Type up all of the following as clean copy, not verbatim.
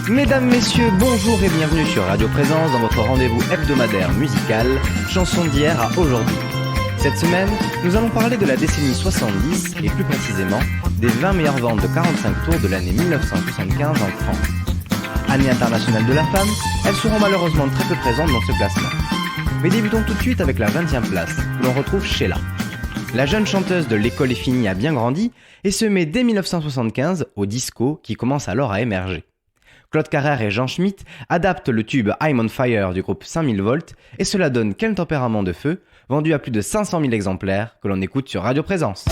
Mesdames, messieurs, bonjour et bienvenue sur Radio Présence dans votre rendez-vous hebdomadaire musical, chansons d'hier à aujourd'hui. Cette semaine, nous allons parler de la décennie 70 et plus précisément des 20 meilleures ventes de 45 tours de l'année 1975 en France. Année internationale de la femme, elles seront malheureusement très peu présentes dans ce classement. Mais débutons tout de suite avec la 20e place, où l'on retrouve Sheila. La jeune chanteuse de L'école est finie a bien grandi et se met dès 1975 au disco qui commence alors à émerger. Claude Carrère et Jean Schmitt adaptent le tube I'm on Fire du groupe 5000 volts et cela donne Quel tempérament de feu, vendu à plus de 500 000 exemplaires que l'on écoute sur Radio Présence.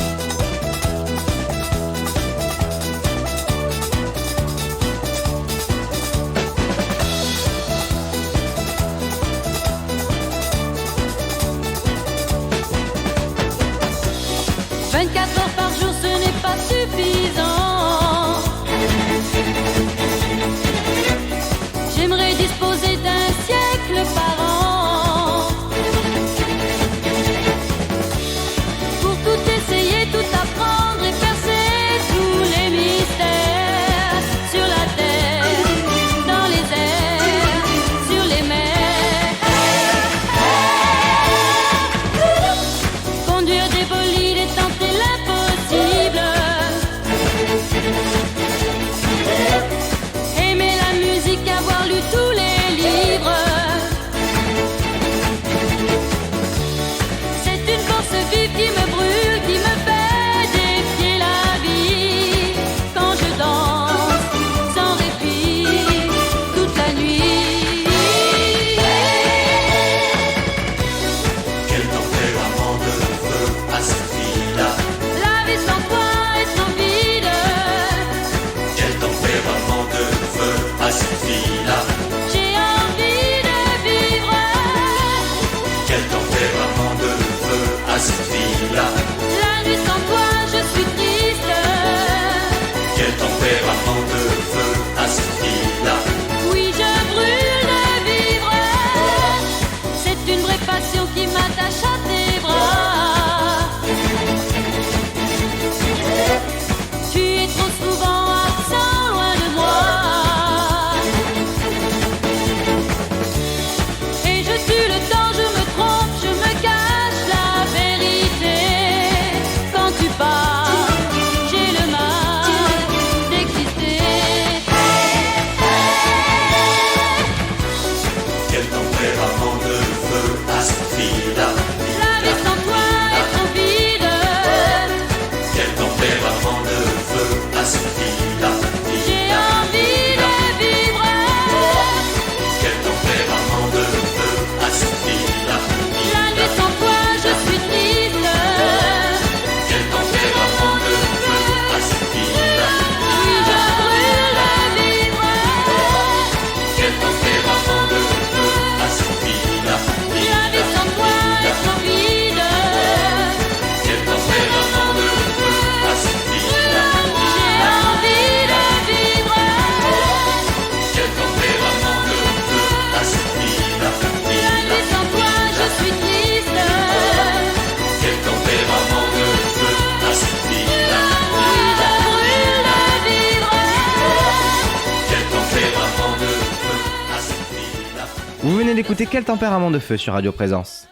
Vous venez d'écouter Quel tempérament de feu sur Radio Présence.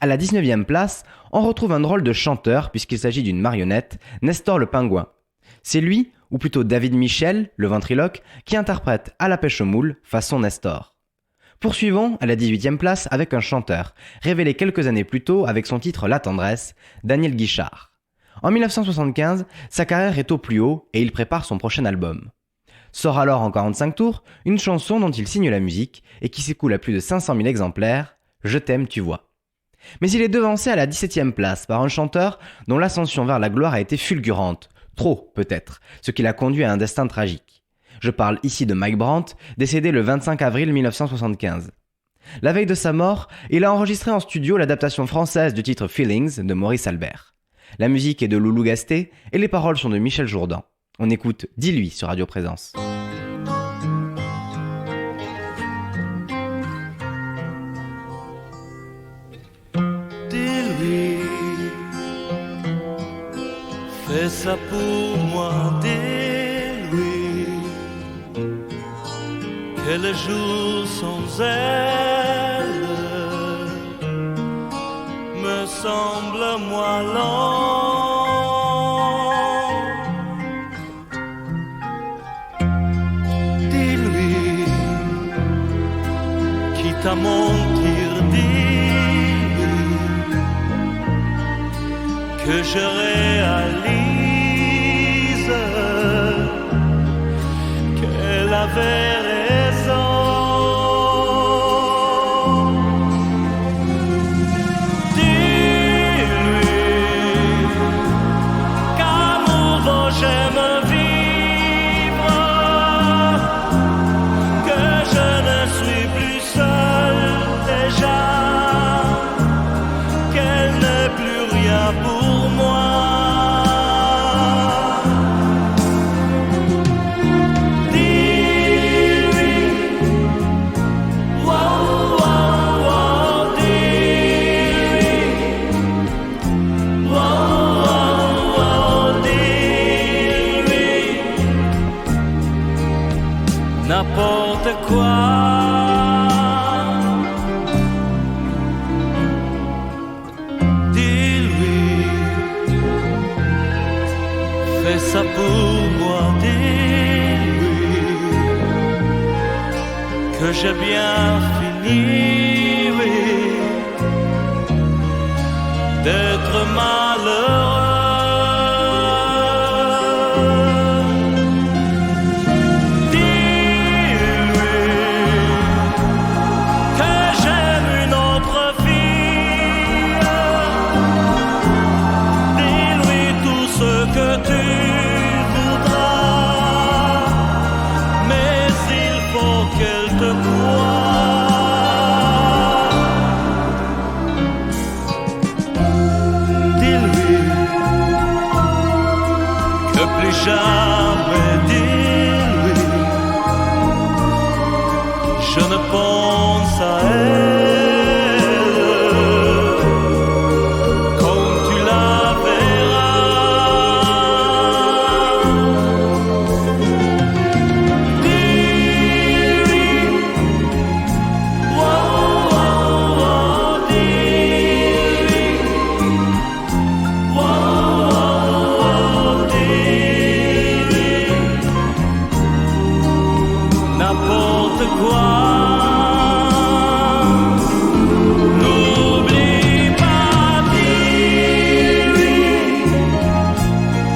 À la 19e place, on retrouve un drôle de chanteur puisqu'il s'agit d'une marionnette, Nestor le Pingouin. C'est lui, ou plutôt David Michel, le ventriloque, qui interprète À la pêche aux moules, façon Nestor. Poursuivons à la 18e place avec un chanteur, révélé quelques années plus tôt avec son titre La tendresse, Daniel Guichard. En 1975, sa carrière est au plus haut et il prépare son prochain album. Sort alors en 45 tours une chanson dont il signe la musique et qui s'écoule à plus de 500 000 exemplaires, Je t'aime, tu vois. Mais il est devancé à la 17e place par un chanteur dont l'ascension vers la gloire a été fulgurante, trop peut-être, ce qui l'a conduit à un destin tragique. Je parle ici de Mike Brandt, décédé le 25 avril 1975. La veille de sa mort, il a enregistré en studio l'adaptation française du titre Feelings de Maurice Albert. La musique est de Loulou Gasté et les paroles sont de Michel Jourdan. On écoute Dis-lui sur Radio Présence. Dis-lui, fais ça pour moi, dis-lui, que le jour sans elle me semble moins long. Dis-lui, quitte à mentir, dis-lui que je réalise qu'elle avait raison. J'aime vivre, que je ne suis plus seul déjà, qu'elle n'est plus rien pour moi. Dis-lui, wow, wow, wow, dis-lui, wow, wow, wow, n'importe quoi. Dis-lui, fais ça pour moi. Dis-lui que j'ai bien fini, oui, d'être malheureux. Que tu voudras, mais il faut qu'elle te croie. Dis-lui que plus jamais, dis-lui, je ne pense à elle. N'importe quoi. N'oublie pas, dis-lui,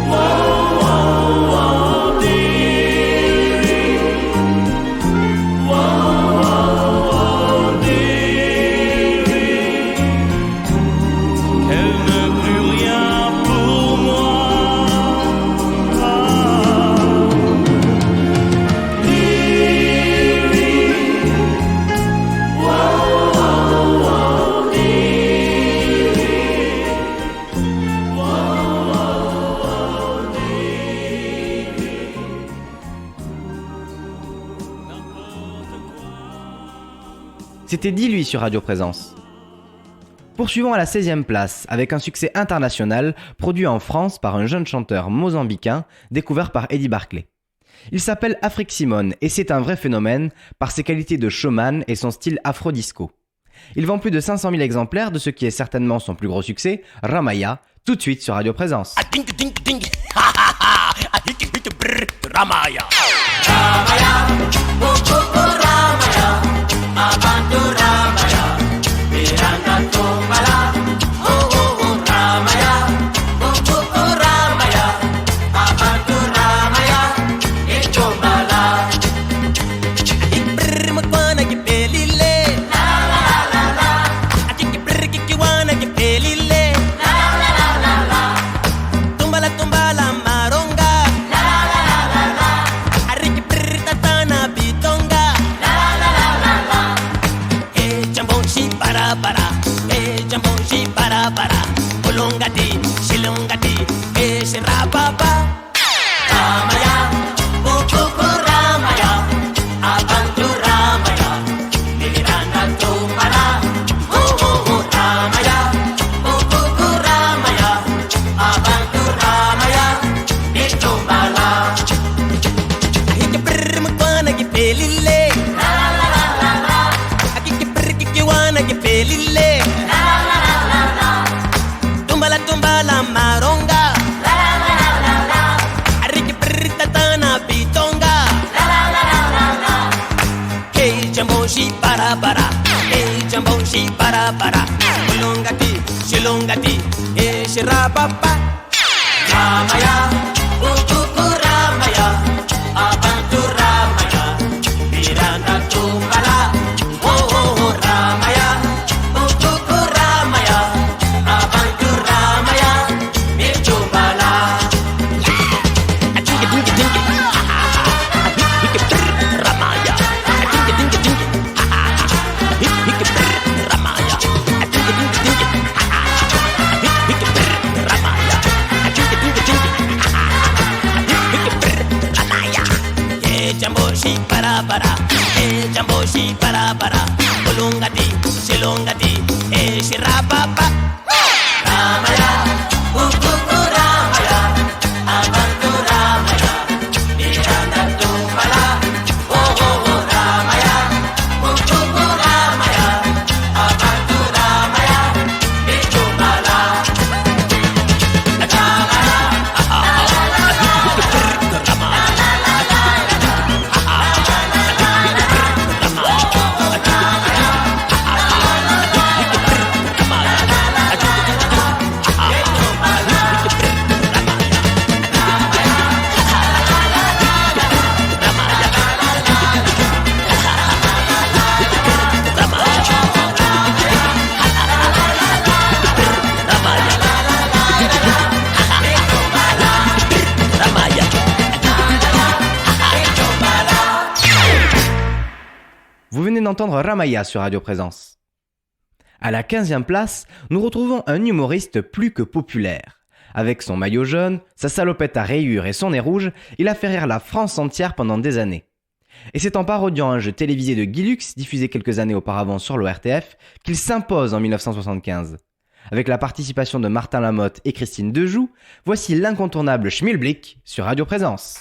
wow, wow, wow, dis-lui, wow, wow, wow, dis-lui, qu'elle ne plus rien pour moi. C'était Dis-lui sur Radio Présence. Poursuivons à la 16e place avec un succès international produit en France par un jeune chanteur mozambicain découvert par Eddie Barclay. Il s'appelle Afrique Simone et c'est un vrai phénomène par ses qualités de showman et son style afro-disco. Il vend plus de 500 000 exemplaires de ce qui est certainement son plus gros succès, Ramaya, tout de suite sur Radio Présence. Ramaya. Ramaya, Ramaya, Abantu Ramaya, Miranda Tomala, Ramaya, Ramaya, Abantu Ramaya, Tomala. Ibrahimana Gipelile, la la la la, Atikiwana Gipelile, la la la la la, Tumbala Maronga, la la la la la, Ariki shi bara bara, jumbo shi bara bara, shilongati, shirababa. Ramaya, ukuku Ramaya, abantu Ramaya, Miranda tumbala, oh Ramaya, ukuku Ramaya, abantu Ramaya, Mirchumbala. Jamboshi para para, jamboshi para para, bulungati, shilongati, shirapapa. Ramaya, ukuku Ramaya, abantu Ramaya, Miranda tumbala, oh Ramaya, ukuku Ramaya, abantu Ramaya, Mirchumbala. Vous venez d'entendre Ramaya sur Radio Présence. À la 15e place, nous retrouvons un humoriste plus que populaire. Avec son maillot jaune, sa salopette à rayures et son nez rouge, il a fait rire la France entière pendant des années. Et c'est en parodiant un jeu télévisé de Guy Lux, diffusé quelques années auparavant sur l'ORTF, qu'il s'impose en 1975. Avec la participation de Martin Lamotte et Christine Dejoux, voici l'incontournable Schmilblick sur Radio Présence.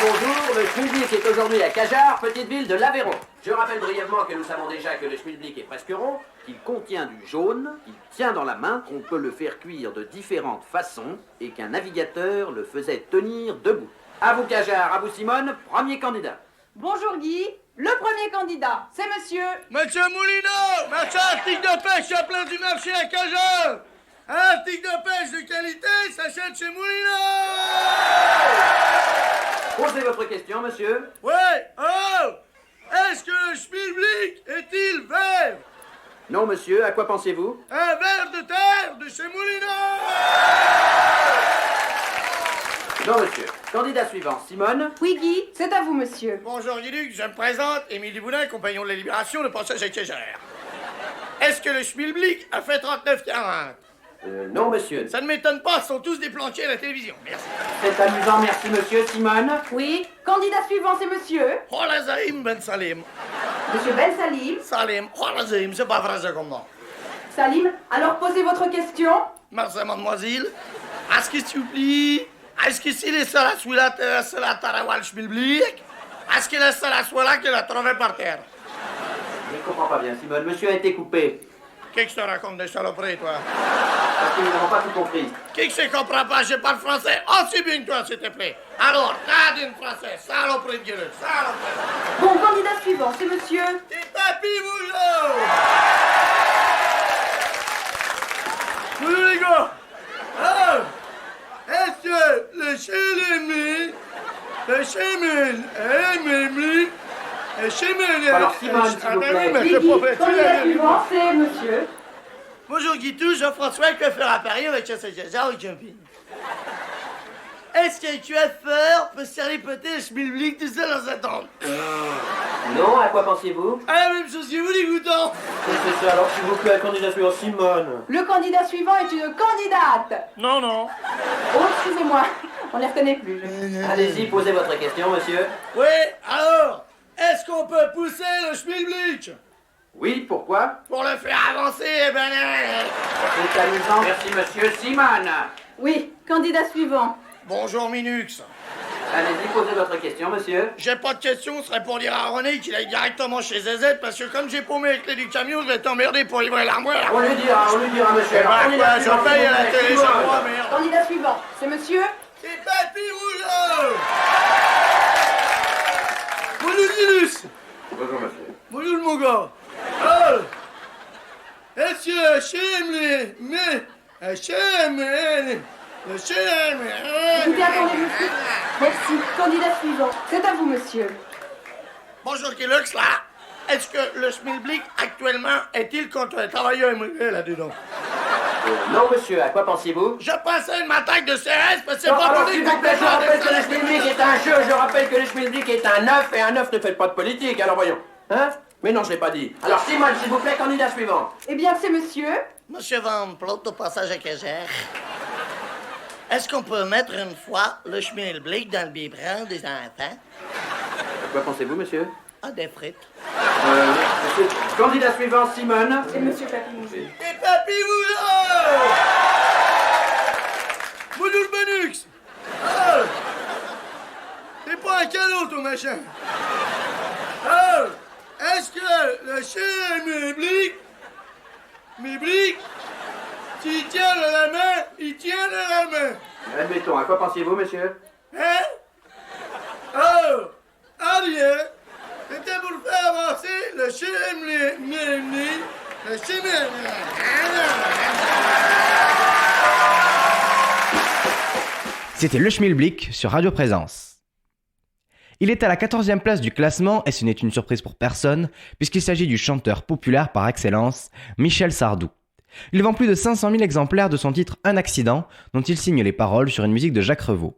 Bonjour, le Schmilblick est aujourd'hui à Cajarc, petite ville de l'Aveyron. Je rappelle brièvement que nous savons déjà que le Schmilblick est presque rond, qu'il contient du jaune, qu'il tient dans la main, qu'on peut le faire cuire de différentes façons et qu'un navigateur le faisait tenir debout. À vous Cajarc, à vous Simone, premier candidat. Bonjour Guy, le premier candidat, c'est monsieur... Monsieur Moulineau, marchand article de pêche à plein du marché à Cajarc. Un article de pêche de qualité s'achète chez Moulineau. Posez votre question, monsieur. Ouais, oh! Est-ce que le Schmilblick est-il vert? Non, monsieur, à quoi pensez-vous? Un ver de terre de chez Moulineau. Non, monsieur. Candidat suivant, Simone. Oui Guy, c'est à vous monsieur. Bonjour Guy-Luc, je me présente, Émile Duboulin, compagnon de la Libération, le passage à Cajarc. Est-ce que le Schmilblick a fait 39,40? Non, monsieur. Ça ne m'étonne pas, ils sont tous des planqués à la télévision. Merci. C'est amusant, merci, monsieur. Simone. Oui, candidat suivant, c'est monsieur... Holazaïm Ben Salim. Monsieur Ben Salim. Salim, Holazaïm, c'est pas français comme nom. Salim, alors posez votre question. Merci, mademoiselle. Est-ce que s'il vous plaît, est-ce que si les sols à la Tarawal Schmilblick, est-ce que le seul à là qu'il a trouvé par terre? Je ne comprends pas bien, Simone. Monsieur a été coupé. Qu'est-ce que tu racontes des saloperies, toi? Parce que nous n'avons pas tout compris. Qu'est-ce que je comprends pas? Je parle français aussi bien que toi, s'il te plaît. Alors, radine français, saloperie de gueule, saloperie. Bon, candidat suivant, c'est monsieur... T'es papy, bonjour! Bonjour, les gars! Alors, est-ce que le chélémé, le chémène, le chémène... Alors, Simone, s'il vous plaît. Oui Guy, candidat suivant, c'est monsieur... Bonjour Guitou, Jean-François, coiffeur à Paris avec Chassagazar au camping. Est-ce que tu as fort pour se faire peut-être le Schmilblick tout seul dans sa tente? Non, à quoi pensez-vous? À la même chose que vous, dégoûtant! C'est ça, alors s'il vous plaît, candidat suivant, Simone. Le candidat suivant est une candidate. Non, non. Oh, excusez-moi, on ne les reconnaît plus. Allez-y, posez votre question, monsieur. Oui, alors, est-ce qu'on peut pousser le Schmilblick? Oui, pourquoi? Pour le faire avancer, eh ben... C'est amusant. Merci, monsieur. Simone. Oui, candidat suivant. Bonjour Minux. Allez-y, posez votre question, monsieur. J'ai pas de question, ce serait pour dire à René qu'il aille directement chez ZZ, parce que comme j'ai paumé les clés du camion, je vais t'emmerder pour livrer l'armoire. On lui dira, monsieur. Eh ben, Candidat quoi, je suivant, paye à la s'il vous plaît. télé chaque mois, merde. Candidat suivant, c'est monsieur? C'est Papy Rougeau. Bonjour, Linus. Bonjour, monsieur. Bonjour, mon gars. Oh. Est-ce que j'aime les... Mais... J'aime... Écoutez, attendez, monsieur. Merci. Candidat suivant, c'est à vous, monsieur. Bonjour, Kellogg's, là. Est-ce que le schmilblick, actuellement, est-il contre les travailleurs immigrés, là-dedans? Non, monsieur, à quoi pensiez-vous? Je pensais une attaque de CRS, parce que c'est Non, pas alors, politique s'il vous plaît, je faire rappelle des que le choses. schmilblick est un jeu, je rappelle que le schmilblick est un œuf, et un œuf ne fait pas de politique, alors voyons. Hein? Mais non, je l'ai pas dit. Alors, Simone, s'il vous plaît, candidat suivant. Eh bien, c'est monsieur. Monsieur Van Plot, au passage à Cagère. Est-ce qu'on peut mettre une fois le schmilblick dans le biberon des enfants? À quoi pensez-vous, monsieur? Ah, des frites. Monsieur, candidat suivant, Simone. C'est monsieur Papy. Et Papy Rougeau! Bonjour, Benux! Oh! C'est pas un cadeau, ton machin! Oh! Est-ce que le schmilblick, s'il tient de la main, il tient de la main? Admettons, à quoi pensiez-vous, monsieur? Hein? Oh! Ah bien! C'était pour faire avancer le schmilblick, le schmilblick. C'était le Schmilblick sur Radio Présence. Il est à la 14e place du classement et ce n'est une surprise pour personne puisqu'il s'agit du chanteur populaire par excellence, Michel Sardou. Il vend plus de 500 000 exemplaires de son titre Un accident dont il signe les paroles sur une musique de Jacques Revaux.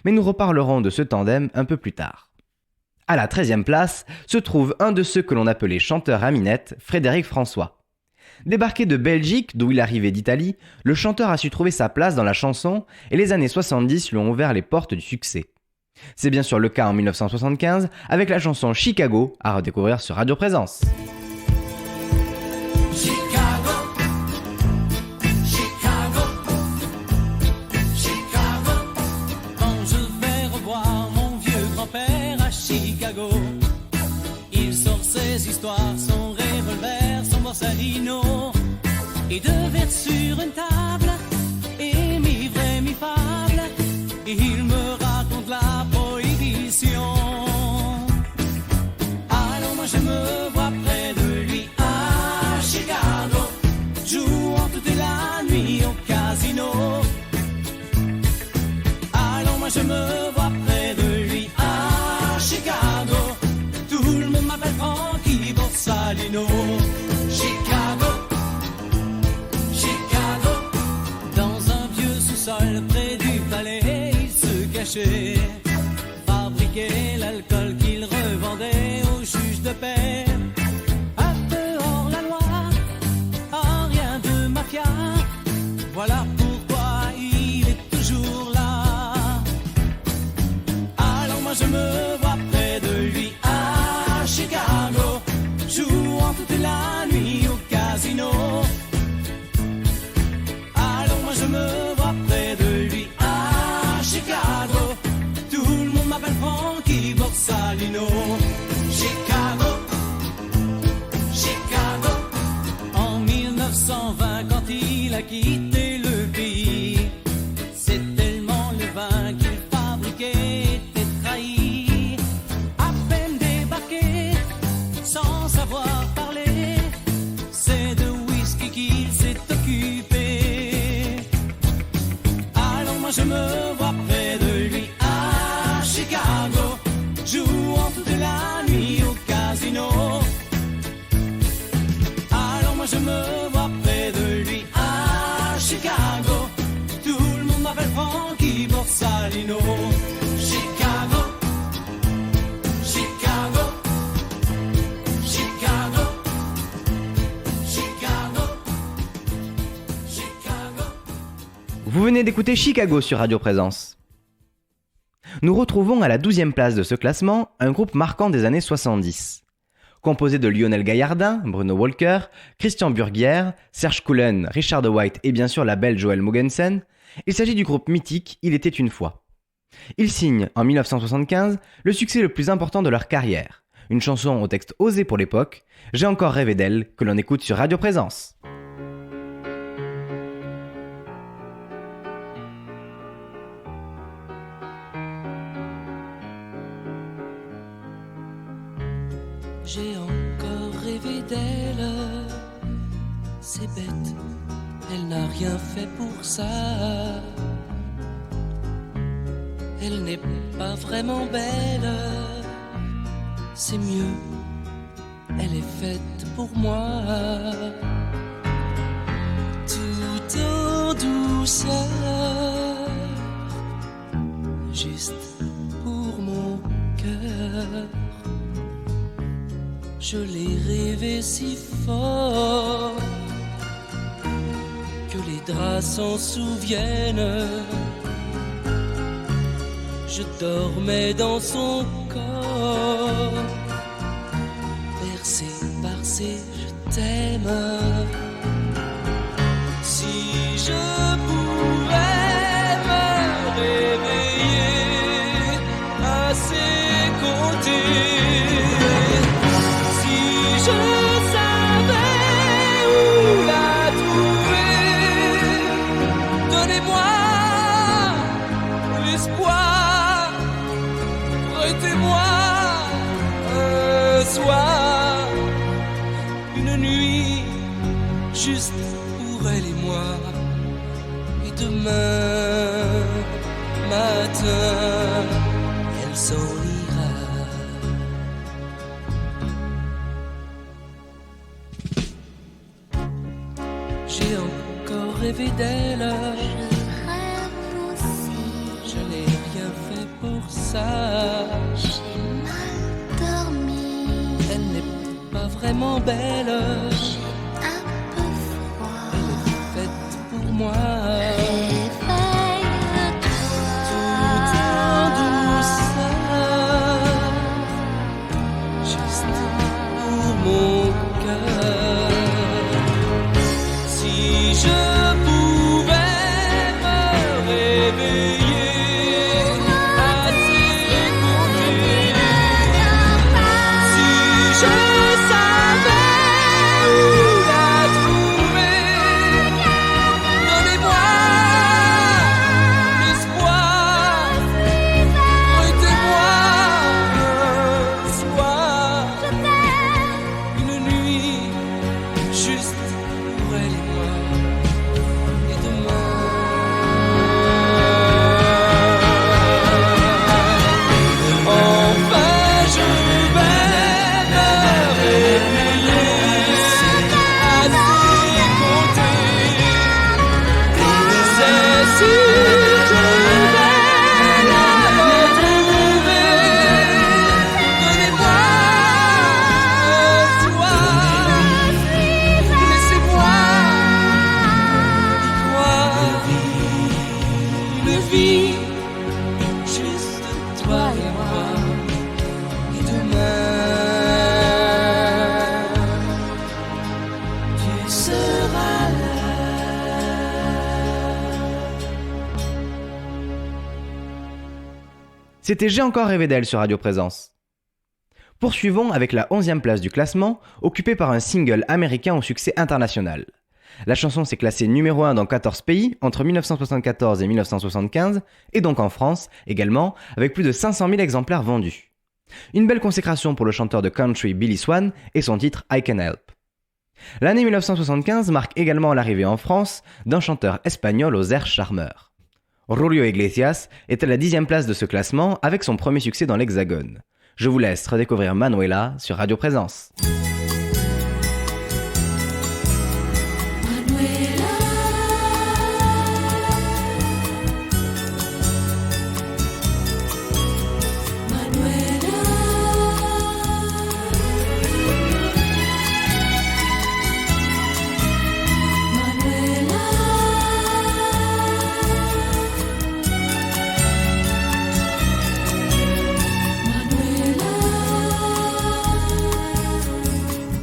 Mais nous reparlerons de ce tandem un peu plus tard. À la 13e place se trouve un de ceux que l'on appelait chanteur à minette, Frédéric François. Débarqué de Belgique, d'où il arrivait d'Italie, le chanteur a su trouver sa place dans la chanson et les années 70 lui ont ouvert les portes du succès. C'est bien sûr le cas en 1975 avec la chanson Chicago à redécouvrir sur Radio Présence. Chicago, Chicago, Chicago. Quand je vais revoir mon vieux grand-père à Chicago, il sort ses histoires, son revolver, son borsalino, et deux verres sur une table, et mi-vrai, mi-fable, et il me raconte la prohibition. Alors moi je me vois près de lui à Chicago, jouant toute la nuit au casino. Alors moi je me vois près de lui à Chicago, tout le monde m'appelle Frankie Borsalino. Chicago, Chicago, dans un vieux sous-sol près du palais, il se cachait, fabriquait l'alcool qu'il revendait aux juges de paix. À dehors la loi, ah, rien de mafia, voilà pourquoi il est toujours là. Alors moi je me vois près de lui à Chicago, jouant toute la nuit au casino. Alors moi je me vois près de lui à Chicago, tout le monde m'appelle Frankie Borsalino. Chicago, Chicago. En 1920 quand il a quitté le pays, c'est tellement le vin qu'il fabriquait était trahi. À peine débarqué, sans savoir parler, c'est de whisky qu'il s'est occupé. Alors moi je me vois près de lui à Chicago, jouant toute la nuit au casino. Alors moi je me vois près de lui à Chicago, tout le monde m'appelle Frankie Borsalino. Chicago, Chicago, Chicago, Chicago, Chicago. Vous venez d'écouter Chicago sur Radio Présence. Nous retrouvons à la 12e place de ce classement un groupe marquant des années 70. Composé de Lionel Gaillardin, Bruno Walker, Christian Burguière, Serge Coulen, Richard de White et bien sûr la belle Joëlle Mogensen, il s'agit du groupe mythique Il était une fois. Ils signent, en 1975, le succès le plus important de leur carrière. Une chanson au texte osé pour l'époque, J'ai encore rêvé d'elle, que l'on écoute sur Radio Présence. J'ai encore rêvé d'elle, c'est bête, elle n'a rien fait pour ça. Elle n'est pas vraiment belle, c'est mieux, elle est faite pour moi. Tout en douceur, juste pour mon cœur. Je l'ai rêvé si fort que les draps s'en souviennent. Je dormais dans son corps, bercé par ses je t'aime. Si je pouvais me réveiller à ses côtés, si je savais où la trouver, donnez-moi l'espoir, prêtez-moi un soir, une nuit juste pour elle et moi. Et demain matin, elle s'en ira. J'ai encore rêvé d'elle, je n'ai rien fait pour ça. J'ai mal dormi, Elle n'est pas vraiment belle, j'ai un peu froid. elle est faite pour moi. Tout en douceur, juste pour mon cœur. Si je pouvais me réveiller à ses côtés, si je savais où la trouver, donnez-moi l'espoir, prêtez-moi un soir, une nuit juste pour elle et moi. Et demain, enfin je vais me réveiller à ses côtés. C'est sûr, je vais la retrouver. Donnez-moi un soir, laissez-moi y croire. Une vie, juste toi et moi. Et demain, tu seras là. C'était J'ai encore rêvé d'elle sur Radio Présence. Poursuivons avec la 11e place du classement, occupée par un single américain au succès international. La chanson s'est classée numéro 1 dans 14 pays entre 1974 et 1975, et donc en France également, avec plus de 500 000 exemplaires vendus. Une belle consécration pour le chanteur de country Billy Swan et son titre I Can Help. L'année 1975 marque également l'arrivée en France d'un chanteur espagnol aux airs charmeurs. Julio Iglesias est à la 10e place de ce classement avec son premier succès dans l'Hexagone. Je vous laisse redécouvrir Manuela sur Radio Présence.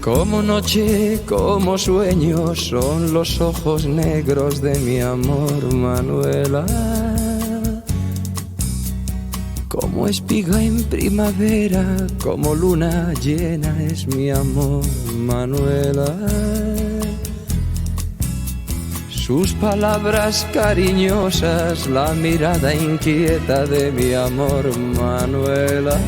Como noche, como sueño, son los ojos negros de mi amor, Manuela. Como espiga en primavera, como luna llena es mi amor, Manuela. Sus palabras cariñosas, la mirada inquieta de mi amor, Manuela.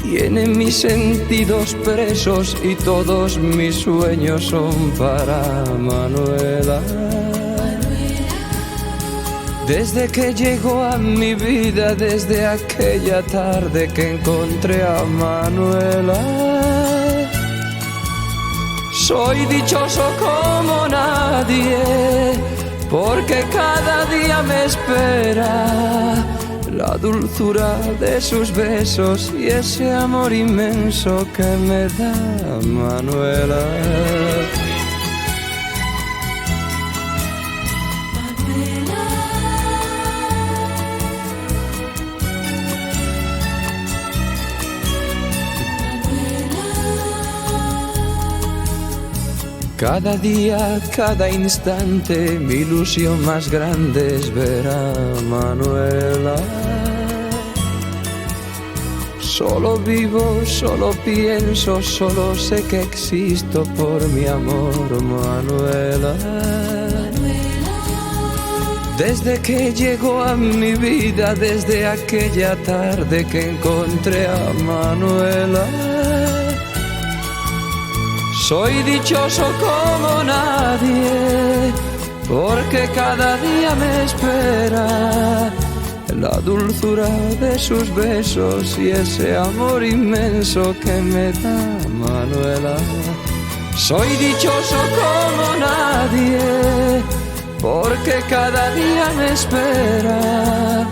Tiene mis sentidos presos y todos mis sueños son para Manuela. Desde que llegó a mi vida, desde aquella tarde que encontré a Manuela, soy dichoso como nadie, porque cada día me espera la dulzura de sus besos y ese amor inmenso que me da Manuela. Cada día, cada instante, mi ilusión más grande es ver a Manuela. Solo vivo, solo pienso, solo sé que existo por mi amor, Manuela. Desde que llegó a mi vida, desde aquella tarde que encontré a Manuela, soy dichoso como nadie, porque cada día me espera la dulzura de sus besos y ese amor inmenso que me da Manuela. Soy dichoso como nadie, porque cada día me espera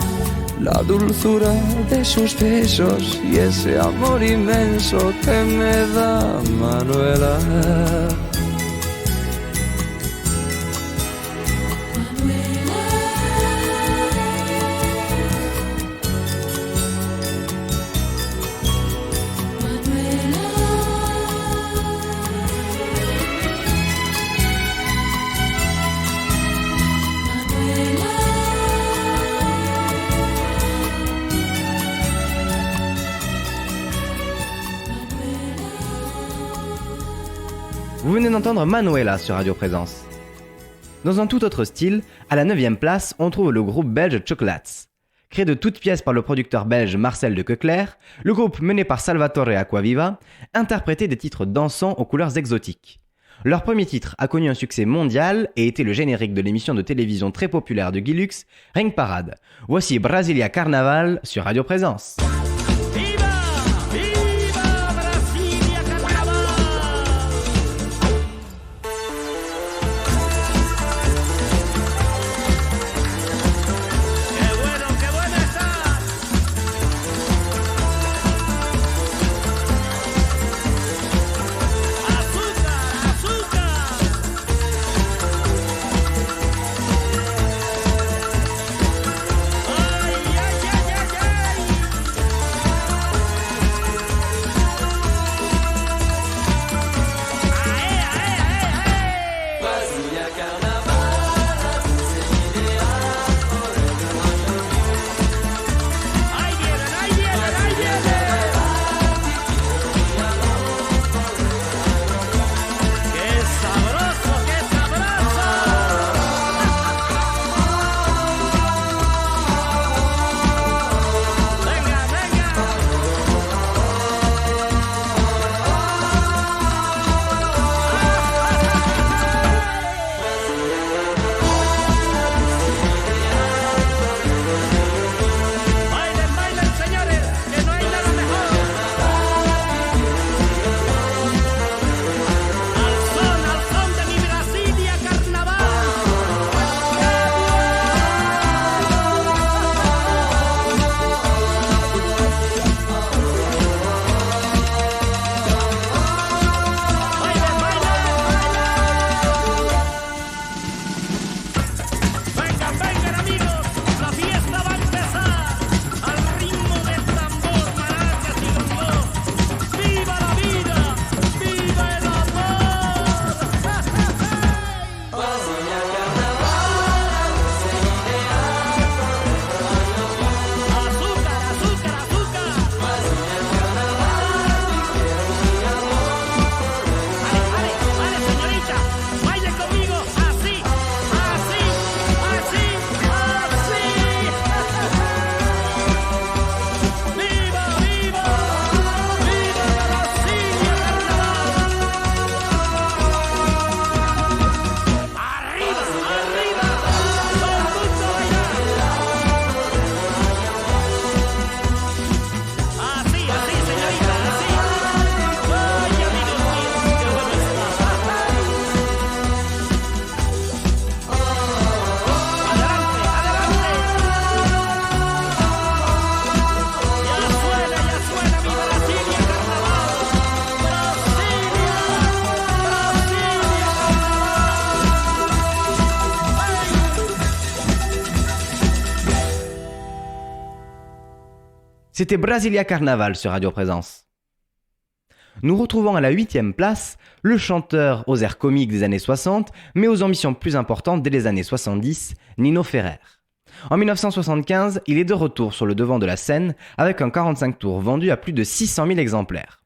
la dulzura de sus besos y ese amor inmenso que me da Manuela. Vous venez d'entendre Manuela sur Radio Présence. Dans un tout autre style, à la 9ème place, on trouve le groupe belge Chocolates. Créé de toutes pièces par le producteur belge Marcel de Keucler, le groupe mené par Salvatore Acquaviva interprétait des titres dansants aux couleurs exotiques. Leur premier titre a connu un succès mondial et était le générique de l'émission de télévision très populaire de Guy Lux, Ring Parade. Voici Brasilia Carnaval sur Radio Présence. C'était Brasilia Carnaval sur Radio Présence. Nous retrouvons à la 8e place le chanteur aux airs comiques des années 60, mais aux ambitions plus importantes dès les années 70, Nino Ferrer. En 1975, il est de retour sur le devant de la scène avec un 45 tours vendu à plus de 600 000 exemplaires.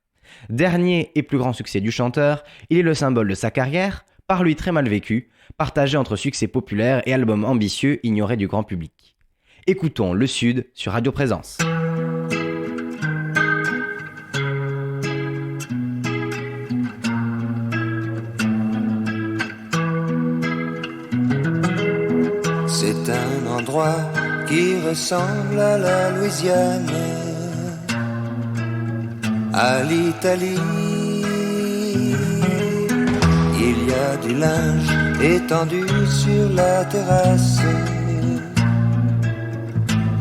Dernier et plus grand succès du chanteur, il est le symbole de sa carrière, par lui très mal vécu, partagé entre succès populaire et albums ambitieux ignorés du grand public. Écoutons Le Sud sur Radio Présence. C'est un endroit qui ressemble à la Louisiane, à l'Italie. Il y a du linge étendu sur la terrasse,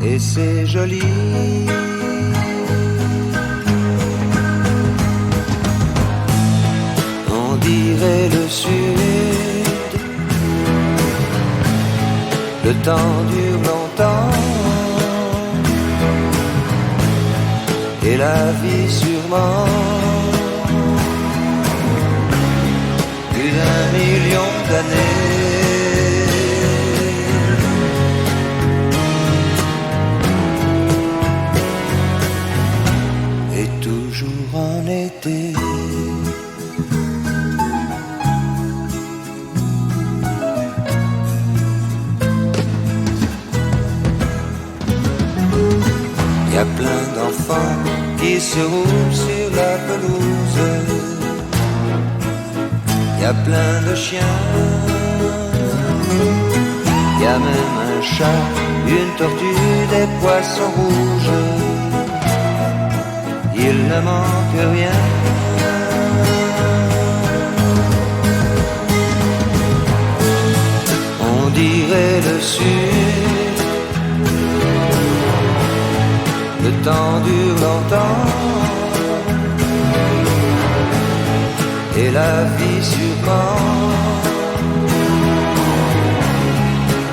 et c'est joli. On dirait le Sud, le temps dure longtemps, et la vie sûrement plus d'1 million d'années. Et toujours en été. Y a plein d'enfants qui se roulent sur la pelouse. Y a plein de chiens. Y a même un chat, une tortue, des poissons rouges. Il ne manque rien. On dirait le Sud, le temps dure longtemps, et la vie sûrement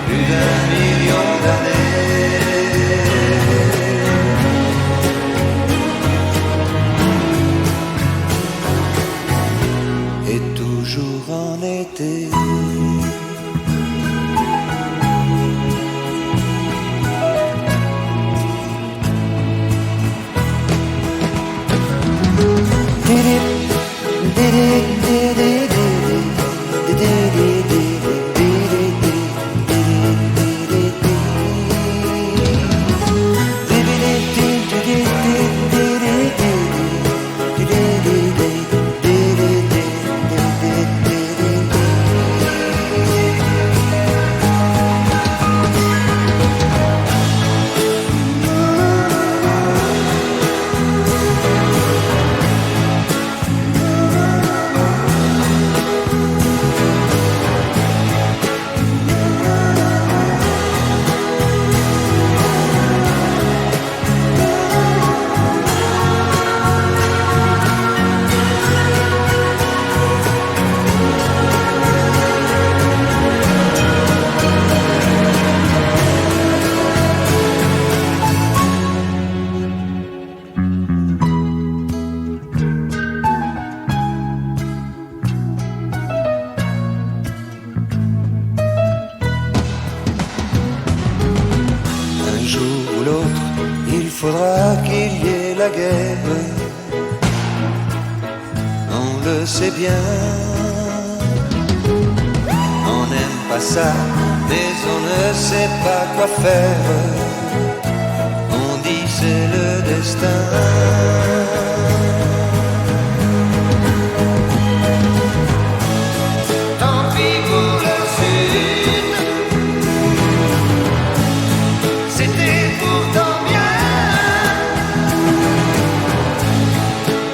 plus d'1 million d'années. Et toujours en été. C'est bien, on n'aime pas ça, mais on ne sait pas quoi faire. On dit c'est le destin. Tant pis pour le Sud, c'était pourtant bien.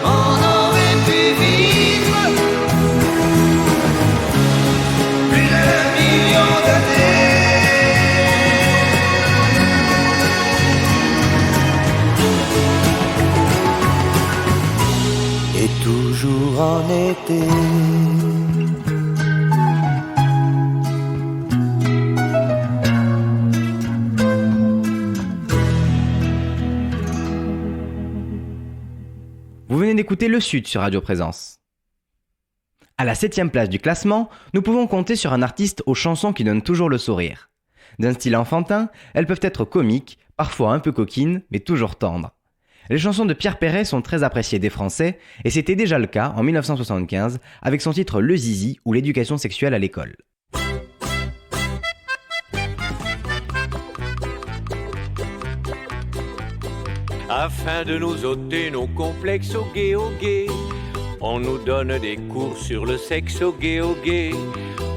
On aurait pu vivre plus d'1 million d'années. Et toujours en été. d'écouter Le Sud sur Radio Présence. À la 7e place du classement, nous pouvons compter sur un artiste aux chansons qui donnent toujours le sourire. D'un style enfantin, elles peuvent être comiques, parfois un peu coquines, mais toujours tendres. Les chansons de Pierre Perret sont très appréciées des Français, et c'était déjà le cas en 1975 avec son titre Le Zizi ou l'éducation sexuelle à l'école. Afin de nous ôter nos complexes au gay, on nous donne des cours sur le sexe au gay.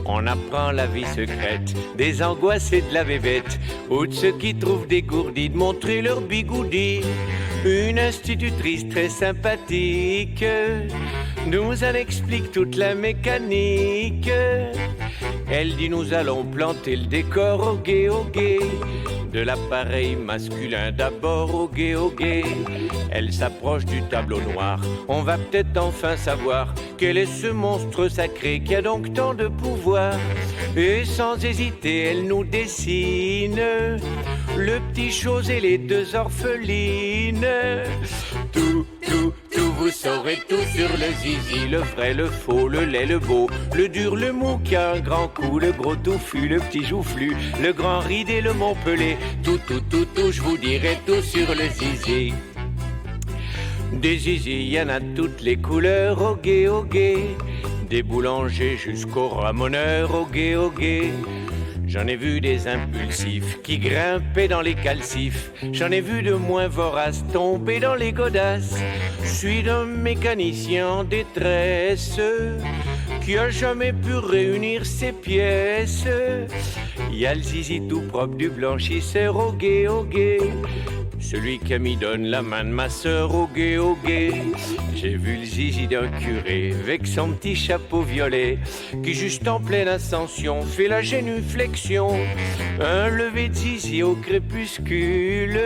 On apprend la vie secrète des angoisses et de la bébête, ou de ceux qui trouvent dégourdis de montrer leur bigoudi. Une institutrice très sympathique nous en explique toute la mécanique. Elle dit nous allons planter le décor au gay, de l'appareil masculin d'abord au gay. Elle s'approche du tableau noir, on va peut-être enfin savoir quel est ce monstre sacré qui a donc tant de pouvoir. Et sans hésiter elle nous dessine le petit chose et les deux orphelines. Tout, vous saurez tout sur le zizi, le vrai, le faux, le laid, le beau, le dur, le mou qui a un grand coup, le gros touffu, le petit joufflu, le grand ridé, le montpelé. Tout, je vous dirai tout sur le zizi. Des zizi, y en a toutes les couleurs au gay. Des boulangers jusqu'aux ramoneurs au gay. J'en ai vu des impulsifs qui grimpaient dans les calcifs. J'en ai vu de moins voraces tomber dans les godasses. Je suis d'un mécanicien en détresse qui a jamais pu réunir ses pièces. Y a le zizi tout propre du blanchisseur au gay. Celui qui m'y donne la main de ma sœur au gay. J'ai vu le zizi d'un curé avec son petit chapeau violet qui juste en pleine ascension fait la génuflexion. Un lever de zizi au crépuscule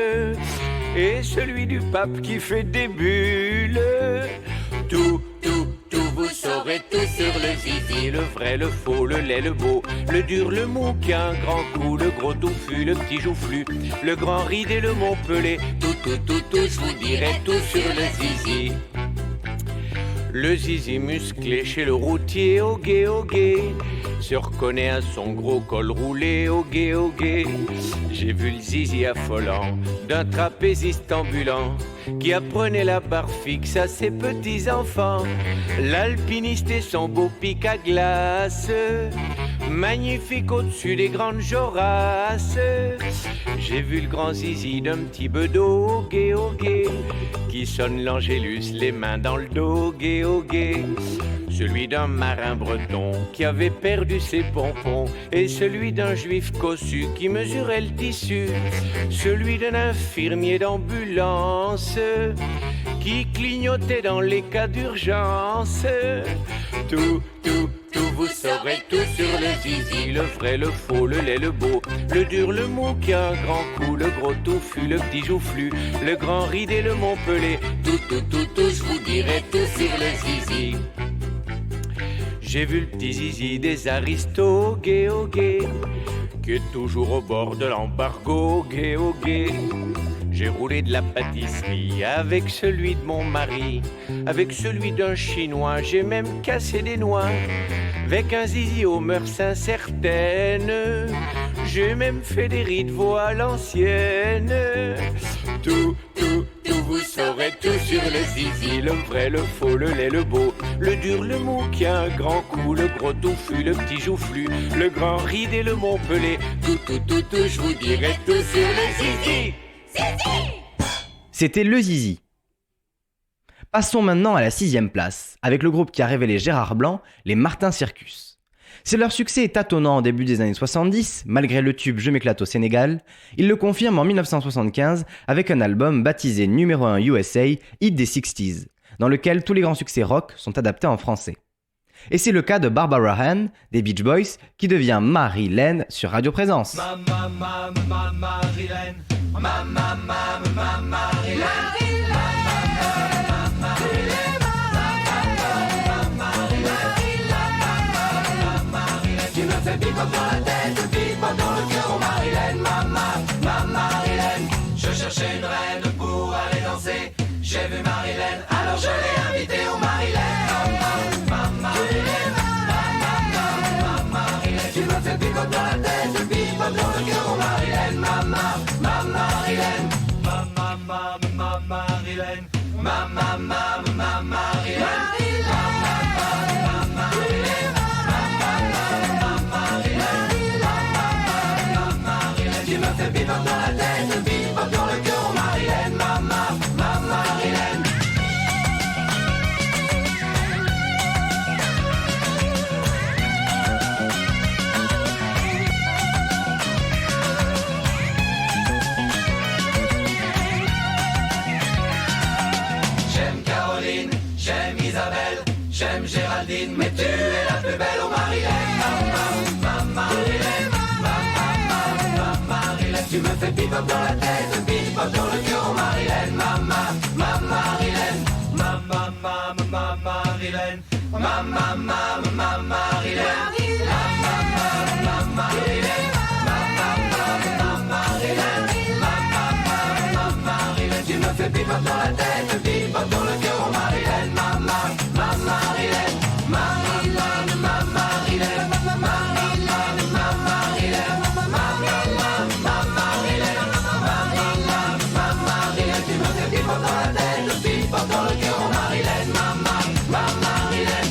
et celui du pape qui fait des bulles. Tout, vous saurez tout sur le zizi, le vrai, le faux, le laid, le beau, le dur, le mou qui a un grand coup, le gros touffu, le petit joufflu, le grand ridé, le montpelé. Tout, je vous dirai tout sur le zizi. Le zizi musclé chez le routier au gay se reconnaît à son gros col roulé au gay. J'ai vu le zizi affolant d'un trapéziste ambulant qui apprenait la barre fixe à ses petits-enfants. L'alpiniste et son beau pic à glace, magnifique au-dessus des grandes jorasses. J'ai vu le grand zizi d'un petit bedeau au gay qui sonne l'angélus les mains dans le dos au gay. Celui d'un marin breton qui avait perdu ses pompons et celui d'un juif cossu qui mesurait le tissu. Celui d'un infirmier d'ambulance qui clignotait dans les cas d'urgence. Tout, vous saurez tout sur le zizi, le vrai, le faux, le laid, le beau, le dur, le mou qui a un grand coup, le gros touffu, le petit joufflu, le grand ridé, le montpelé. Tout, je vous dirai tout sur le zizi. J'ai vu le petit zizi des aristos gay, qui est toujours au bord de l'embargo gay. J'ai roulé de la pâtisserie avec celui de mon mari, avec celui d'un chinois, j'ai même cassé des noix. Avec un zizi aux mœurs incertaines, j'ai même fait des rides voix à l'ancienne. Tout, vous saurez tout sur le zizi, le vrai, le faux, le laid, le beau, le dur, le mou qui a un grand coup, le gros touffu, le petit joufflu, le grand ridé, le montpelé. Tout, je vous dirai tout sur le zizi. C'était Le Zizi. Passons maintenant à la 6e place, avec le groupe qui a révélé Gérard Blanc, les Martin Circus. Si leur succès est tâtonnant au début des années 70, malgré le tube Je m'éclate au Sénégal, ils le confirment en 1975 avec un album baptisé numéro 1 USA, Hit des 60s, dans lequel tous les grands succès rock sont adaptés en français. Et c'est le cas de Barbara Ann, des Beach Boys, qui devient Marilyn sur Radio Présence. Marilyn, tu me fais bip dans la tête, bip dans le cœur, oh Marilyn, Marilyn. Je cherchais une reine pour aller danser, j'ai vu Marilyn, alors je l'ai invitée. J'aime Caroline, j'aime Isabelle, j'aime Géraldine, mais tu es la plus belle, oh Marilène. Ma Marilène, ma Marilène, tu me fais bebop dans la tête, bebop dans le cœur, oh Marilène. Ma Marilène, ma Marilène, ma Marilène, ma Marilène, Marilène, tu me fais bebop dans la tête, bebop dans le cœur, oh Marilène. Ma Marilène, Marilène, ma Marilène, Marilène, ma Marilène, Marilène, tu me fais bebop dans la tête, bebop dans le cœur, oh Marilène. Ma Marilène,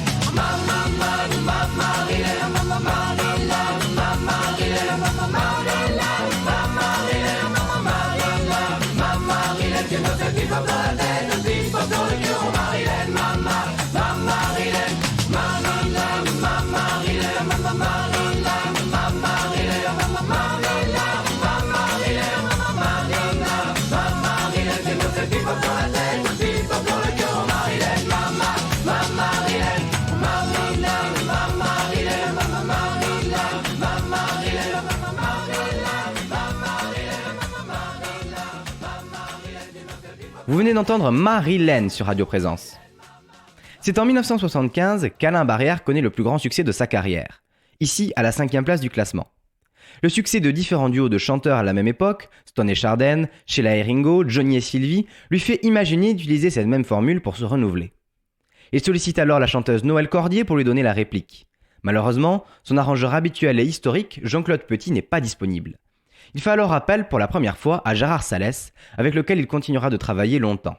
ma Marilène, tu me fais bebop dans la tête, bebop dans le cœur, oh Marilène. Ma Marilène, Marilène, ma Marilène, Marilène, tu me fais bebop dans la tête, bebop dans le cœur, oh Marilène. Ma Marilène, Marilène, ma Marilène, Vous venez d'entendre Marilène sur Radio Présence. C'est en 1975 qu'Alain Barrière connaît le plus grand succès de sa carrière, ici à la 5e place du classement. Le succès de différents duos de chanteurs à la même époque, Stone et Chardin, Sheila et Ringo, Johnny et Sylvie, lui fait imaginer d'utiliser cette même formule pour se renouveler. Il sollicite alors la chanteuse Noël Cordier pour lui donner la réplique. Malheureusement, son arrangeur habituel et historique, Jean-Claude Petit, n'est pas disponible. Il fait alors appel pour la première fois à Gérard Salès, avec lequel il continuera de travailler longtemps.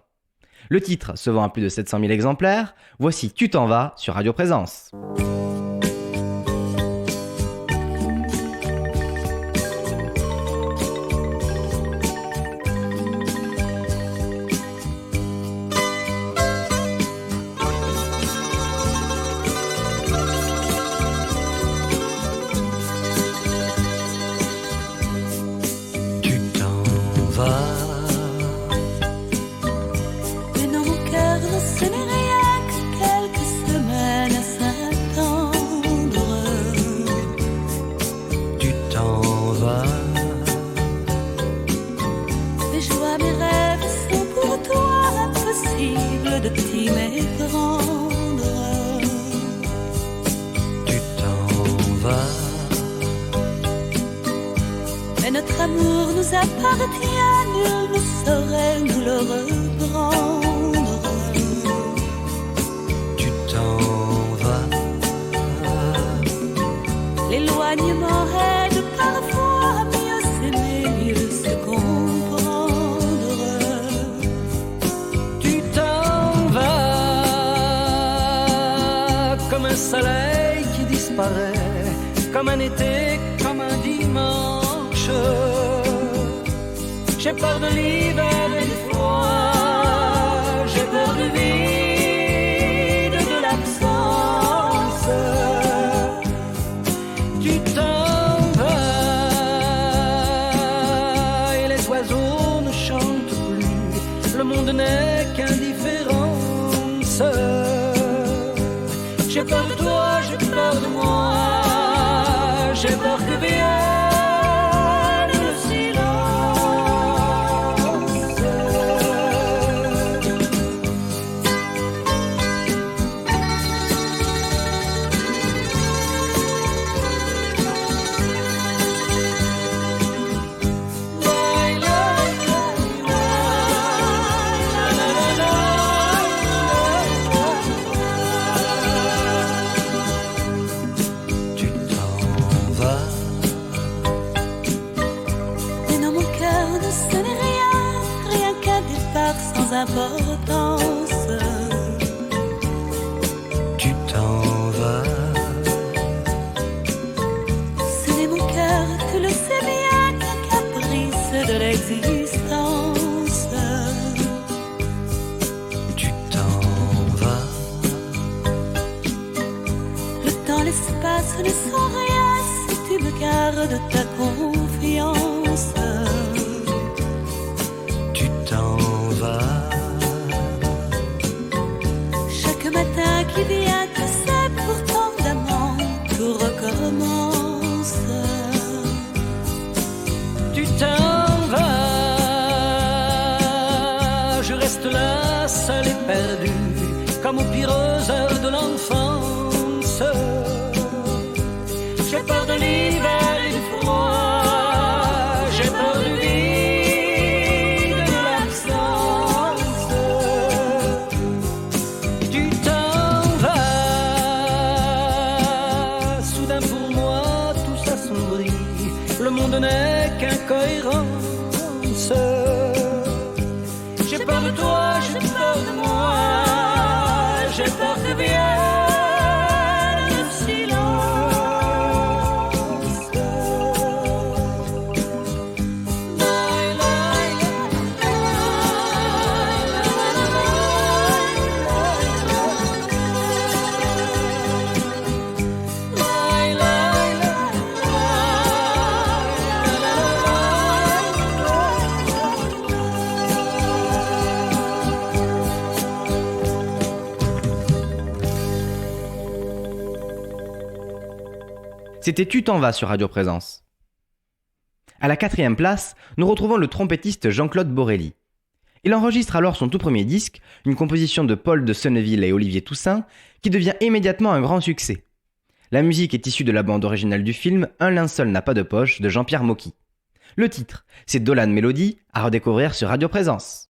Le titre se vend à plus de 700 000 exemplaires, voici Tu t'en vas sur Radio Présence. Mais dans mon cœur, ce n'est rien que quelques semaines à s'attendre. Tu t'en vas. Mes joies, mes rêves sont pour toi impossible de t'y méprendre. Tu t'en vas. Mais notre amour nous appartient, nul ne saurait nous le reprendre. Tu t'en vas. L'éloignement aide parfois à mieux s'aimer, mieux se comprendre. Tu t'en vas comme un soleil qui disparaît, comme un été, comme un dimanche. J'ai peur de l'hiver et du froid, j'ai peur du vide, de l'absence. Tu t'en vas et les oiseaux ne chantent plus, le monde n'est qu'indifférence. J'ai peur de toi, j'ai peur de moi, j'ai peur que vienne le silence. sans importance. Tu t'en vas. Ce n'est mon cœur, tu le sais bien, qu'un caprice de l'existence. Tu t'en vas. Le temps, l'espace ne sont rien si tu me gardes ta confiance. Tu t'en vas. Chaque matin qui vient, tu sais, pourtant d'amant, tout recommence. Tu t'en vas, je reste là, seul et perdu, comme aux pires heures de l'enfance. J'ai peur de l'hiver et du froid, j'ai peur du vide, de l'absence. Tu t'en vas, soudain pour moi tout s'assombrit, le monde n'est qu'incohérence. J'ai peur de toi, j'ai peur de moi, j'ai peur que vienne le silence. C'était Tu t'en vas sur Radio Présence. À la 4e place, nous retrouvons le trompettiste Jean-Claude Borelli. Il enregistre alors son tout premier disque, une composition de Paul de Senneville et Olivier Toussaint, qui devient immédiatement un grand succès. La musique est issue de la bande originale du film Un linceul n'a pas de poche de Jean-Pierre Mocky. Le titre, c'est Dolan Mélodie, à redécouvrir sur Radio Présence.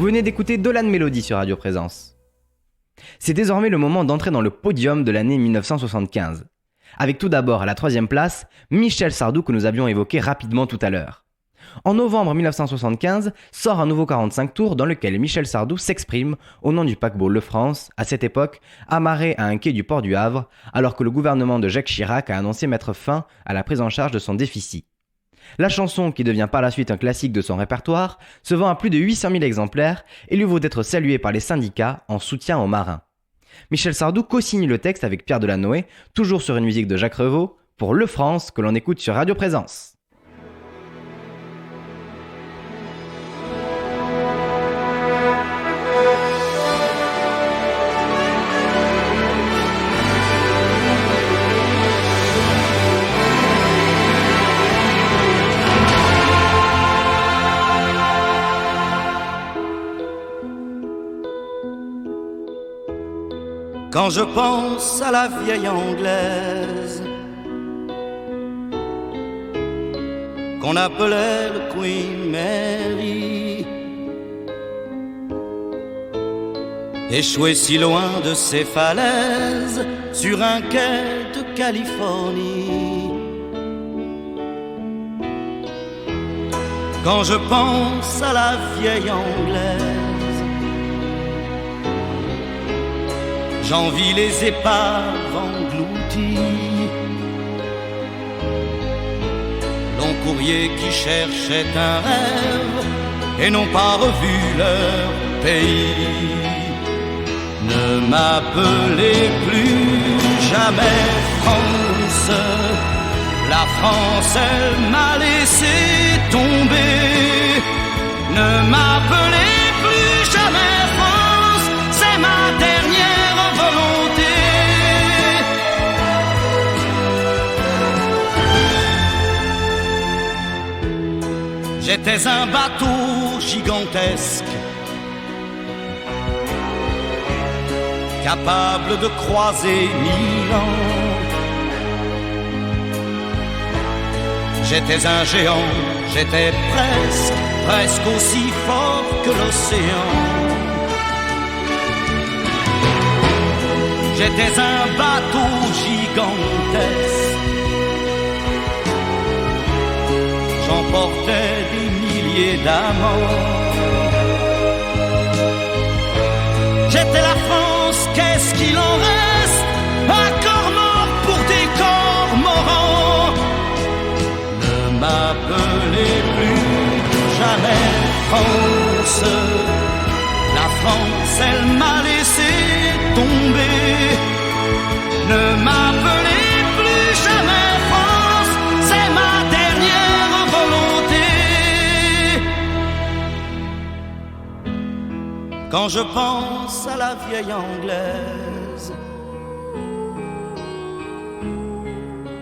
venez d'écouter Dolan Melody sur Radio Présence. C'est désormais le moment d'entrer dans le podium de l'année 1975. Avec tout d'abord à la 3e place, Michel Sardou que nous avions évoqué rapidement tout à l'heure. En novembre 1975, sort un nouveau 45 tours dans lequel Michel Sardou s'exprime au nom du paquebot Le France, à cette époque amarré à un quai du port du Havre, alors que le gouvernement de Jacques Chirac a annoncé mettre fin à la prise en charge de son déficit. La chanson, qui devient par la suite un classique de son répertoire, se vend à plus de 800 000 exemplaires et lui vaut d'être saluée par les syndicats en soutien aux marins. Michel Sardou co-signe le texte avec Pierre Delanoë, toujours sur une musique de Jacques Revaux, pour Le France que l'on écoute sur Radio Présence. Quand je pense à la vieille anglaise qu'on appelait le Queen Mary, échouée si loin de ses falaises sur un quai de Californie. Quand je pense à la vieille anglaise, j'envie les épaves englouties, longs courriers qui cherchaient un rêve et n'ont pas revu leur pays. Ne m'appelez plus jamais France, la France elle m'a laissé tomber. Ne m'appelez plus jamais France, c'est ma dernière volonté. J'étais un bateau gigantesque, capable de croiser 1000 ans. J'étais un géant, j'étais presque aussi fort que l'océan. J'étais un bateau gigantesque, j'emportais des milliers d'amants. J'étais la France, qu'est-ce qu'il en reste? Un corps mort pour des cormorans. Ne m'appelez plus jamais France, la France elle m'a laissé tomber. Ne m'appelez plus jamais France, c'est ma dernière volonté. Quand je pense à la vieille anglaise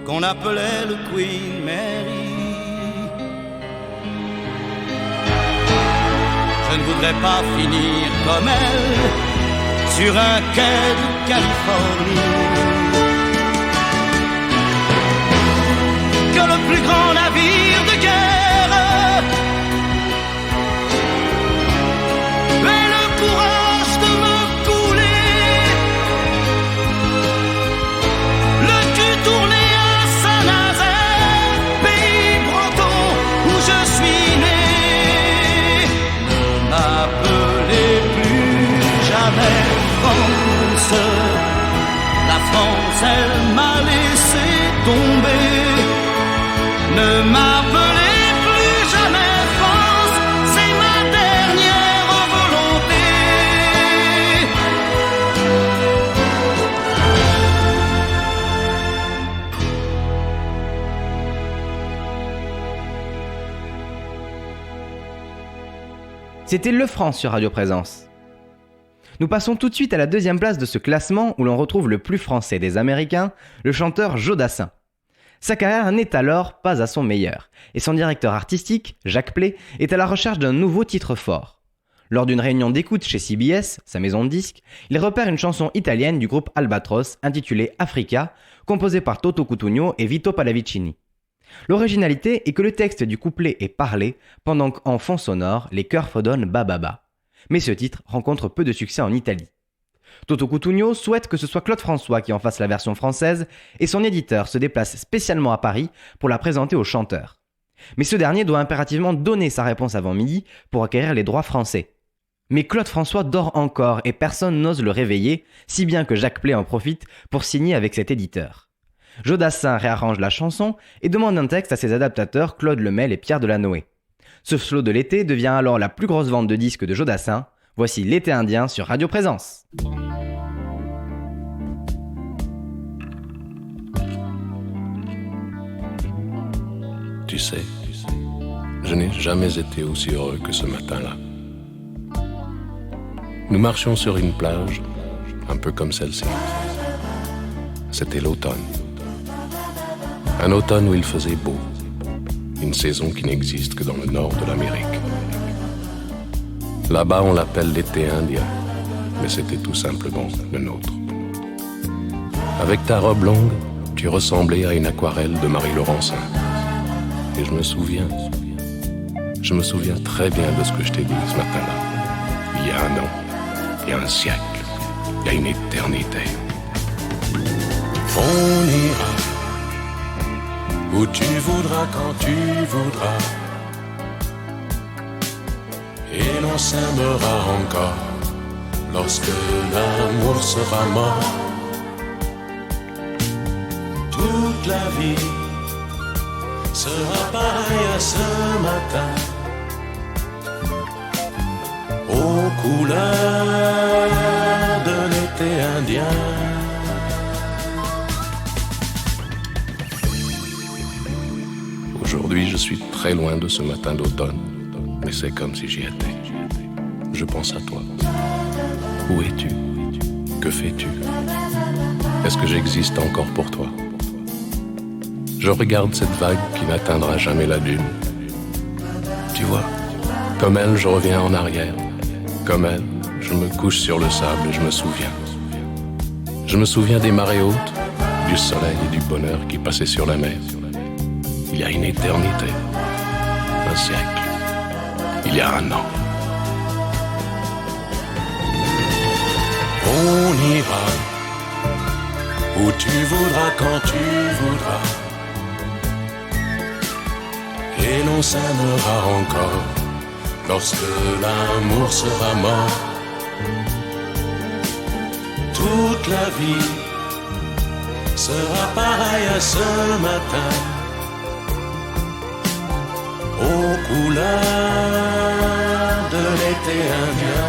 qu'on appelait le Queen Mary, je ne voudrais pas finir comme elle sur un quai de Californie. Que le plus grand navire de guerre ait le courage de me couler, le cul tourné à Saint-Nazaire, pays breton où je suis né. Ne m'appelez plus jamais France, la France elle m'a laissé tomber. Ne m'appelez plus jamais France, c'est ma dernière volonté. C'était Le France sur Radio Présence. Nous passons tout de suite à la 2e place de ce classement où l'on retrouve le plus français des Américains, le chanteur Joe Dassin. Sa carrière n'est alors pas à son meilleur, et son directeur artistique, Jacques Play, est à la recherche d'un nouveau titre fort. Lors d'une réunion d'écoute chez CBS, sa maison de disques, il repère une chanson italienne du groupe Albatros intitulée Africa, composée par Toto Cutugno et Vito Pallavicini. L'originalité est que le texte du couplet est parlé, pendant qu'en fond sonore, les chœurs fredonnent Bababa. Mais ce titre rencontre peu de succès en Italie. Toto Cutugno souhaite que ce soit Claude François qui en fasse la version française et son éditeur se déplace spécialement à Paris pour la présenter au chanteur. Mais ce dernier doit impérativement donner sa réponse avant midi pour acquérir les droits français. Mais Claude François dort encore et personne n'ose le réveiller, si bien que Jacques Play en profite pour signer avec cet éditeur. Jodassin réarrange la chanson et demande un texte à ses adaptateurs Claude Lemel et Pierre Delanoë. Ce flot de l'été devient alors la plus grosse vente de disques de Jodassin. Voici L'été indien sur Radio Présence. Tu sais, je n'ai jamais été aussi heureux que ce matin-là. Nous marchions sur une plage, un peu comme celle-ci. C'était l'automne. Un automne où il faisait beau. Une saison qui n'existe que dans le nord de l'Amérique. Là-bas, on l'appelle l'été indien, mais c'était tout simplement le nôtre. Avec ta robe longue, tu ressemblais à une aquarelle de Marie Laurencin. Et je me souviens très bien de ce que je t'ai dit ce matin-là. Il y a un an, il y a un siècle, il y a une éternité. On ira où tu voudras, quand tu voudras, et l'on s'aimera encore lorsque l'amour sera mort. Toute la vie sera pareille à ce matin, aux couleurs de l'été indien. Aujourd'hui, je suis très loin de ce matin d'automne, mais c'est comme si j'y étais. Je pense à toi. Où es-tu? Que fais-tu? Est-ce que j'existe encore pour toi? Je regarde cette vague qui n'atteindra jamais la dune. Tu vois, comme elle, je reviens en arrière. Comme elle, je me couche sur le sable et je me souviens. Je me souviens des marées hautes, du soleil et du bonheur qui passaient sur la mer. Il y a une éternité, un siècle, il y a un an. On ira où tu voudras, quand tu voudras, et l'on s'aimera encore lorsque l'amour sera mort. Toute la vie sera pareille à ce matin, aux couleurs de l'été indien.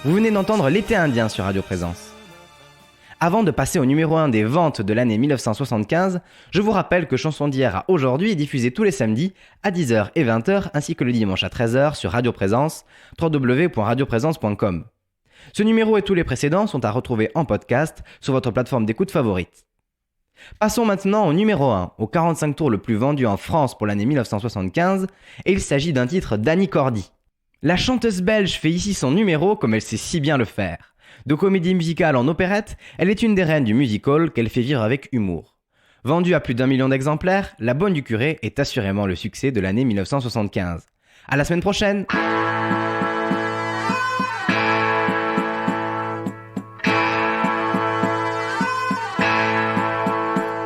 Vous venez d'entendre L'été indien sur Radio Présence. Avant de passer au numéro 1 des ventes de l'année 1975, je vous rappelle que Chanson d'hier à aujourd'hui est diffusée tous les samedis à 10h et 20h ainsi que le dimanche à 13h sur Radio Présence, www.radioprésence.com. Ce numéro et tous les précédents sont à retrouver en podcast sur votre plateforme d'écoute favorite. Passons maintenant au numéro 1, au 45 tours le plus vendu en France pour l'année 1975, et il s'agit d'un titre d'Annie Cordy. La chanteuse belge fait ici son numéro comme elle sait si bien le faire. De comédie musicale en opérette, elle est une des reines du musical qu'elle fait vivre avec humour. Vendue à plus d'1 million d'exemplaires, La Bonne du Curé est assurément le succès de l'année 1975. À la semaine prochaine!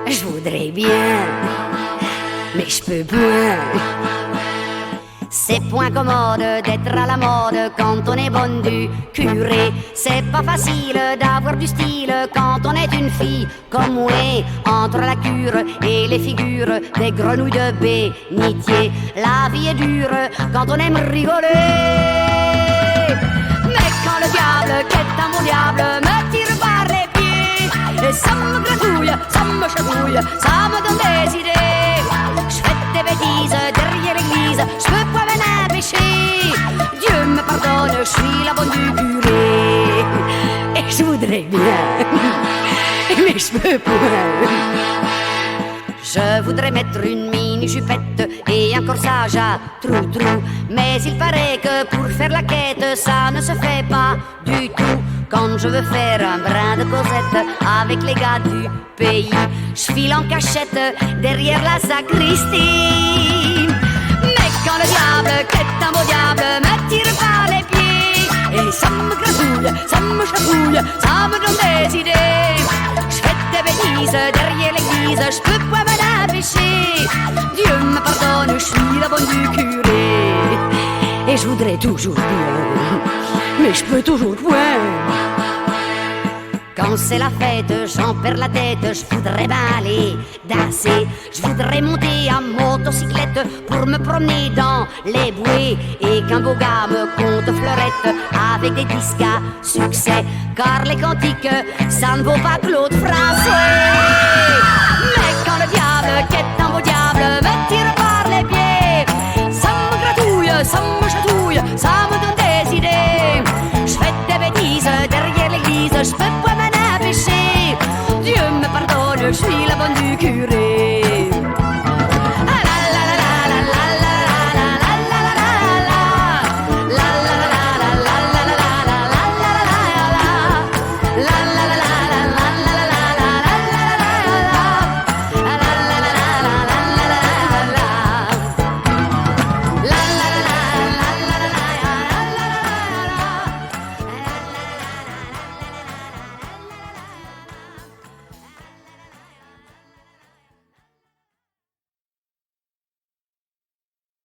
Je voudrais bien, mais je peux point. C'est point commode d'être à la mode quand on est bonne du curé. C'est pas facile d'avoir du style quand on est une fille comme moi. Entre la cure et les figures des grenouilles de bénitier, la vie est dure quand on aime rigoler. Mais quand le diable, qui est un bon diable, me tire par les pieds, et ça me gratouille, ça me chatouille, ça me donne des idées. Je fais des bêtises derrière l'église, je peux pas venir pécher. Dieu me pardonne, je suis la bonne du curé. Et je voudrais bien, mais je peux pas. Je voudrais mettre une mini-jupette et un corsage à trou-trou. Mais il paraît que pour faire la quête, ça ne se fait pas du tout. Quand je veux faire un brin de Cosette avec les gars du pays, je file en cachette derrière la sacristie. Mais quand le diable, qui est un beau diable, me tire par les pieds, et ça me gratouille, ça me chatouille, ça me donne des idées. Je fais des bêtises derrière l'église, je peux pas me la pécher. Dieu me pardonne, je suis la bonne du curé. Et je voudrais toujours bien, mais je peux toujours point. Quand c'est la fête, j'en perds la tête, je voudrais bien aller danser. Je voudrais monter en motocyclette pour me promener dans les bouées, et qu'un beau gars me conte fleurette avec des disques à succès, car les cantiques, ça ne vaut pas Claude Français. Mais quand le diable, qui est un beau diable, me tire par les pieds, ça me gratouille, ça me chatouille,